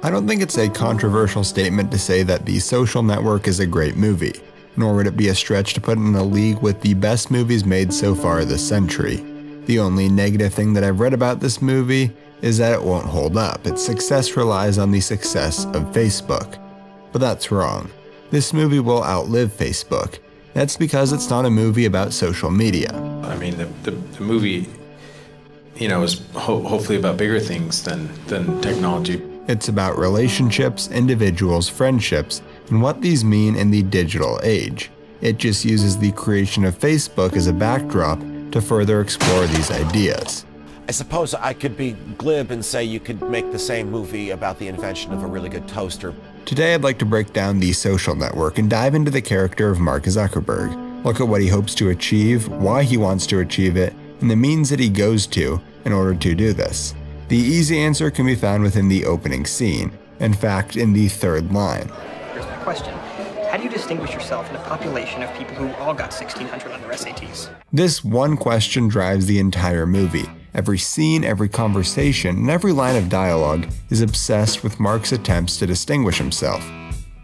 I don't think it's a controversial statement to say that The Social Network is a great movie, nor would it be a stretch to put it in a league with the best movies made so far this century. The only negative thing that I've read about this movie is that it won't hold up. Its success relies on the success of Facebook. But that's wrong. This movie will outlive Facebook. That's because it's not a movie about social media. I mean, the movie, is hopefully about bigger things than technology. It's about relationships, individuals, friendships, and what these mean in the digital age. It just uses the creation of Facebook as a backdrop to further explore these ideas. I suppose I could be glib and say you could make the same movie about the invention of a really good toaster. Today I'd like to break down The Social Network and dive into the character of Mark Zuckerberg, look at what he hopes to achieve, why he wants to achieve it, and the means that he goes to in order to do this. The easy answer can be found within the opening scene, in fact in the third line. Here's my question. How do you distinguish yourself in a population of people who all got 1600 on their SATs? This one question drives the entire movie. Every scene, every conversation, and every line of dialogue is obsessed with Mark's attempts to distinguish himself,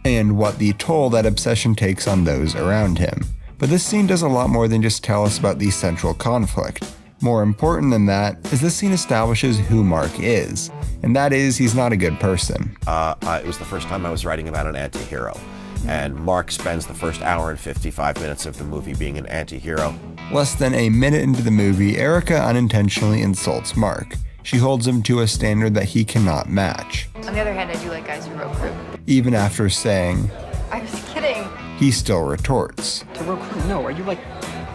and what the toll that obsession takes on those around him. But this scene does a lot more than just tell us about the central conflict. More important than that is this scene establishes who Mark is, and that is he's not a good person. It was the first time I was writing about an anti-hero, and Mark spends the first hour and 55 minutes of the movie being an anti-hero. Less than a minute into the movie, Erica unintentionally insults Mark. She holds him to a standard that he cannot match. On the other hand, I do like guys who road crew. Even after saying, I was kidding. he still retorts. To road crew? No, are you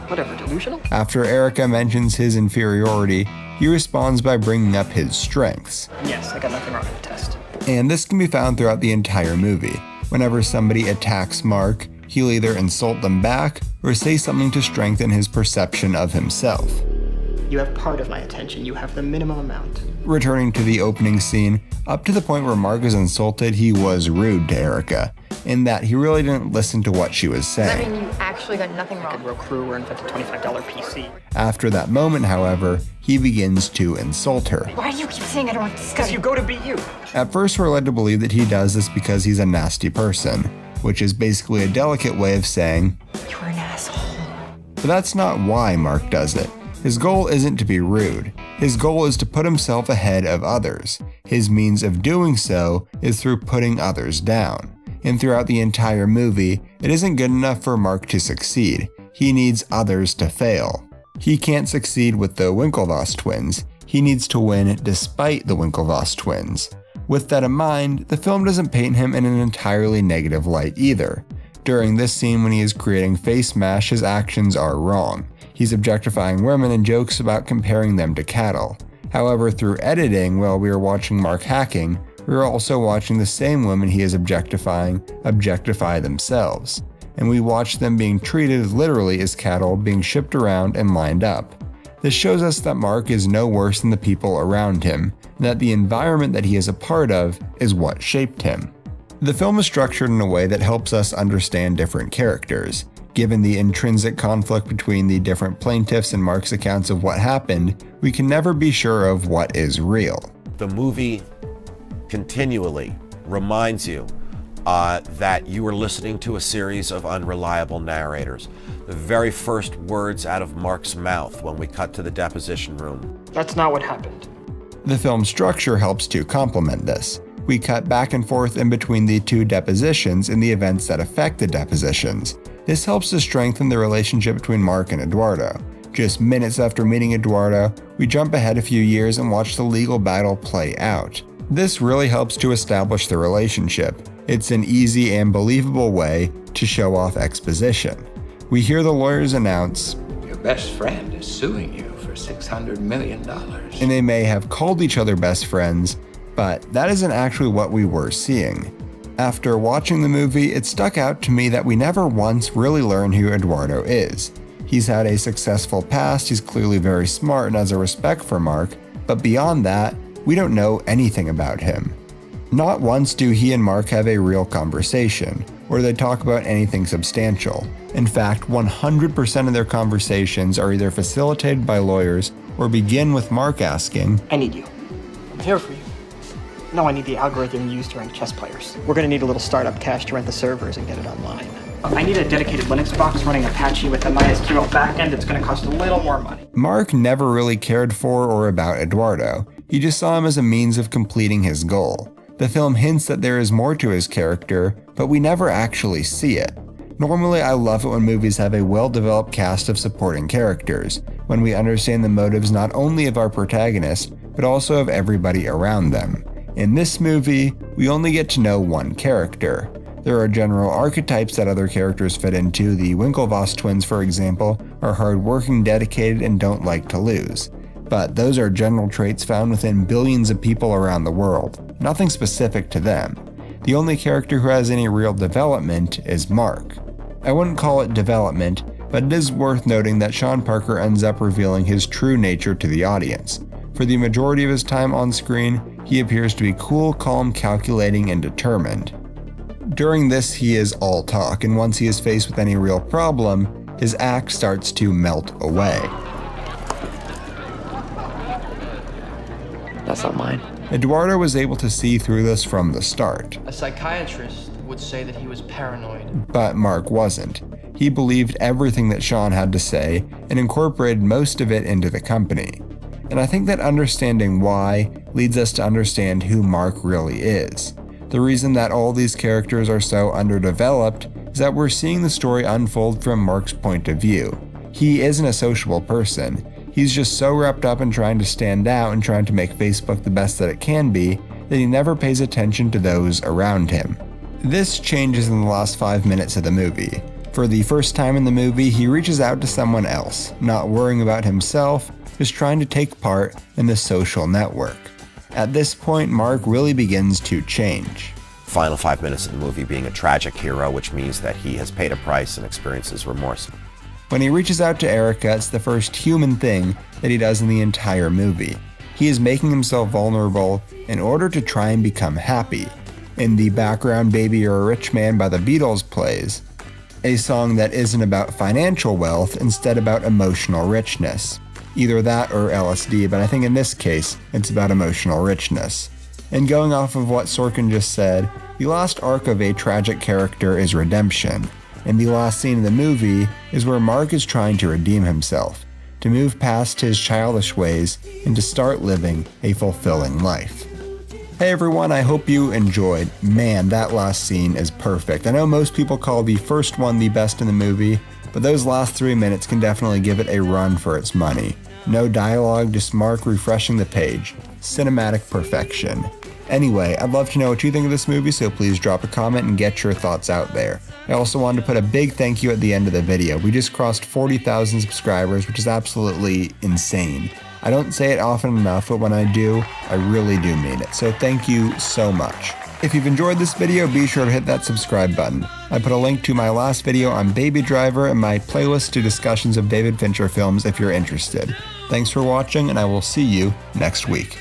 delusional? After Erica mentions his inferiority, he responds by bringing up his strengths. Yes, I got nothing wrong with the test. And this can be found throughout the entire movie. Whenever somebody attacks Mark, he'll either insult them back or say something to strengthen his perception of himself. You have part of my attention. You have the minimum amount. Returning to the opening scene, up to the point where Mark is insulted, he was rude to Erica, in that he really didn't listen to what she was Does that saying. mean you actually got nothing I could wrong? road crew or invent a $25 PC. After that moment, however, he begins to insult her. Why do you keep saying I don't want to Because study? you go to BU. At first, we're led to believe that he does this because he's a nasty person, which is basically a delicate way of saying, You're an asshole. but that's not why Mark does it. His goal isn't to be rude. His goal is to put himself ahead of others. His means of doing so is through putting others down. And throughout the entire movie, it isn't good enough for Mark to succeed. He needs others to fail. He can't succeed with the Winklevoss twins. He needs to win despite the Winklevoss twins. With that in mind, the film doesn't paint him in an entirely negative light either. During this scene when he is creating Face Mash, his actions are wrong. He's objectifying women and jokes about comparing them to cattle. However, through editing while we are watching Mark hacking, we are also watching the same women he is objectifying objectify themselves. And we watch them being treated literally as cattle being shipped around and lined up. This shows us that Mark is no worse than the people around him, and that the environment that he is a part of is what shaped him. The film is structured in a way that helps us understand different characters. Given the intrinsic conflict between the different plaintiffs and Mark's accounts of what happened, we can never be sure of what is real. The movie continually reminds you that you are listening to a series of unreliable narrators. The very first words out of Mark's mouth when we cut to the deposition room. That's not what happened. The film's structure helps to complement this. We cut back and forth in between the two depositions and the events that affect the depositions. This helps to strengthen the relationship between Mark and Eduardo. Just minutes after meeting Eduardo, we jump ahead a few years and watch the legal battle play out. This really helps to establish the relationship. It's an easy and believable way to show off exposition. We hear the lawyers announce, Your best friend is suing you for $600 million. and they may have called each other best friends, but that isn't actually what we were seeing. After watching the movie, it stuck out to me that we never once really learn who Eduardo is. He's had a successful past, he's clearly very smart and has a respect for Mark, but beyond that, we don't know anything about him. Not once do he and Mark have a real conversation, or they talk about anything substantial. In fact, 100% of their conversations are either facilitated by lawyers or begin with Mark asking, I need you. I'm here for you. No, I need the algorithm used to rank chess players. We're gonna need a little startup cash to rent the servers and get it online. I need a dedicated Linux box running Apache with a MySQL backend. It's gonna cost a little more money. Mark never really cared for or about Eduardo. He just saw him as a means of completing his goal. The film hints that there is more to his character, but we never actually see it. Normally, I love it when movies have a well-developed cast of supporting characters, when we understand the motives not only of our protagonist, but also of everybody around them. In this movie, we only get to know one character. There are general archetypes that other characters fit into. The Winklevoss twins, for example, are hardworking, dedicated, and don't like to lose. But those are general traits found within billions of people around the world, nothing specific to them. The only character who has any real development is Mark. I wouldn't call it development, but it is worth noting that Sean Parker ends up revealing his true nature to the audience. For the majority of his time on screen, he appears to be cool, calm, calculating, and determined. During this, he is all talk, and once he is faced with any real problem, his act starts to melt away. That's not mine. Eduardo was able to see through this from the start. A psychiatrist would say that he was paranoid. But Mark wasn't. He believed everything that Sean had to say and incorporated most of it into the company. And I think that understanding why leads us to understand who Mark really is. The reason that all these characters are so underdeveloped is that we're seeing the story unfold from Mark's point of view. He isn't a sociable person. He's just so wrapped up in trying to stand out and trying to make Facebook the best that it can be that he never pays attention to those around him. This changes in the last 5 minutes of the movie. For the first time in the movie, he reaches out to someone else, not worrying about himself, just trying to take part in the social network. At this point, Mark really begins to change. Final 5 minutes of the movie being a tragic hero, which means that he has paid a price and experiences remorse. When he reaches out to Erica, it's the first human thing that he does in the entire movie. He is making himself vulnerable in order to try and become happy. In the background, Baby You're a Rich Man by the Beatles plays, a song that isn't about financial wealth, instead about emotional richness. Either that or LSD, but I think in this case, it's about emotional richness. And going off of what Sorkin just said, the last arc of a tragic character is redemption. And the last scene of the movie is where Mark is trying to redeem himself, to move past his childish ways and to start living a fulfilling life. Hey everyone, I hope you enjoyed. Man, that last scene is perfect. I know most people call the first one the best in the movie, but those last 3 minutes can definitely give it a run for its money. No dialogue, just Mark refreshing the page. Cinematic perfection. Anyway, I'd love to know what you think of this movie, so please drop a comment and get your thoughts out there. I also wanted to put a big thank you at the end of the video. We just crossed 40,000 subscribers, which is absolutely insane. I don't say it often enough, but when I do, I really do mean it. So thank you so much. If you've enjoyed this video, be sure to hit that subscribe button. I put a link to my last video on Baby Driver and my playlist to discussions of David Fincher films if you're interested. Thanks for watching, and I will see you next week.